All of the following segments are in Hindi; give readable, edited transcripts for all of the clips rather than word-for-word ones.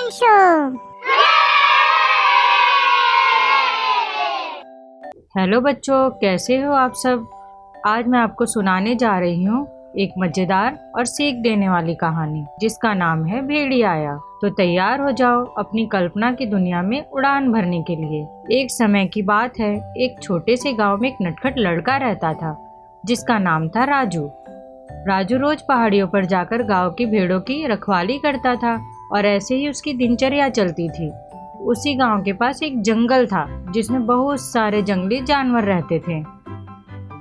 Children show. हेलो बच्चों, कैसे हो आप सब। आज मैं आपको सुनाने जा रही हूँ एक मजेदार और सीख देने वाली कहानी जिसका नाम है भेड़िया आया। तो तैयार हो जाओ अपनी कल्पना की दुनिया में उड़ान भरने के लिए। एक समय की बात है, एक छोटे से गांव में एक नटखट लड़का रहता था जिसका नाम था राजू। राजू रोज पहाड़ियों पर जाकर गांव की भेड़ों की रखवाली करता था और ऐसे ही उसकी दिनचर्या चलती थी। उसी गांव के पास एक जंगल था जिसमें बहुत सारे जंगली जानवर रहते थे।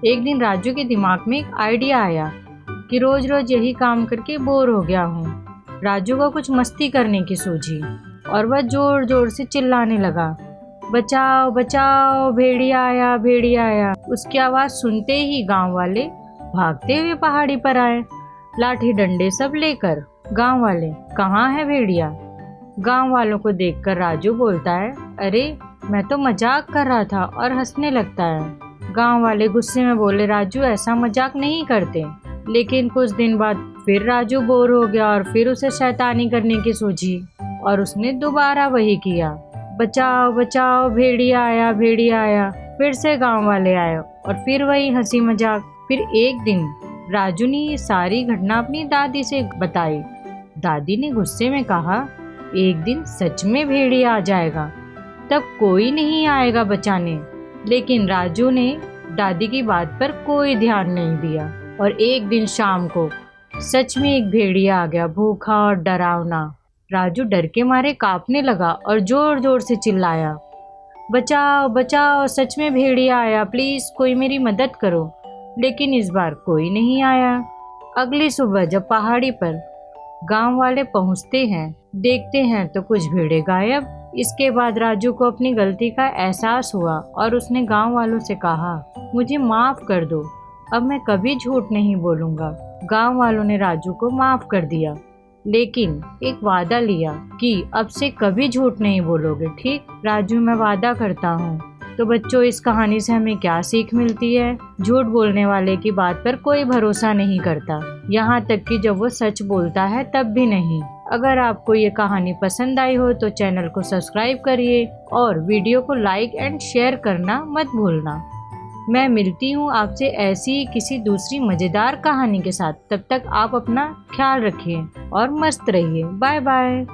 एक दिन राजू के दिमाग में एक आइडिया आया कि रोज रोज यही काम करके बोर हो गया हूँ। राजू को कुछ मस्ती करने की सूझी और वह जोर जोर से चिल्लाने लगा, बचाओ बचाओ, भेड़िया आया, भेड़िया आया। उसकी आवाज़ सुनते ही गांव वाले भागते हुए पहाड़ी पर आए, लाठी डंडे सब लेकर। गांव वाले, कहाँ है भेड़िया? गांव वालों को देखकर राजू बोलता है, अरे मैं तो मजाक कर रहा था, और हंसने लगता है। गांव वाले गुस्से में बोले, राजू ऐसा मजाक नहीं करते। लेकिन कुछ दिन बाद फिर राजू बोर हो गया और फिर उसे शैतानी करने की सूझी और उसने दोबारा वही किया, बचाओ बचाओ, भेड़िया आया, भेड़िया आया। फिर से गांव वाले आए और फिर वही हंसी मजाक। फिर एक दिन राजू ने ये सारी घटना अपनी दादी से बताई। दादी ने गुस्से में कहा, एक दिन सच में भेड़िया आ जाएगा, तब कोई नहीं आएगा बचाने। लेकिन राजू ने दादी की बात पर कोई ध्यान नहीं दिया और एक दिन शाम को सच में एक भेड़िया आ गया, भूखा और डरावना। राजू डर के मारे कांपने लगा और जोर जोर से चिल्लाया, बचाओ बचाओ, सच में भेड़िया आया, प्लीज कोई मेरी मदद करो। लेकिन इस बार कोई नहीं आया। अगली सुबह जब पहाड़ी पर गांव वाले पहुंचते हैं, देखते हैं तो कुछ भेड़े गायब। इसके बाद राजू को अपनी गलती का एहसास हुआ और उसने गांव वालों से कहा, मुझे माफ कर दो, अब मैं कभी झूठ नहीं बोलूंगा। गांव वालों ने राजू को माफ कर दिया, लेकिन एक वादा लिया कि अब से कभी झूठ नहीं बोलोगे, ठीक? राजू, मैं वादा करता हूँ। तो बच्चों, इस कहानी से हमें क्या सीख मिलती है? झूठ बोलने वाले की बात पर कोई भरोसा नहीं करता, यहाँ तक कि जब वो सच बोलता है तब भी नहीं। अगर आपको ये कहानी पसंद आई हो तो चैनल को सब्सक्राइब करिए और वीडियो को लाइक एंड शेयर करना मत भूलना। मैं मिलती हूँ आपसे ऐसी किसी दूसरी मज़ेदार कहानी के साथ। तब तक आप अपना ख्याल रखिए और मस्त रहिए। Bye bye.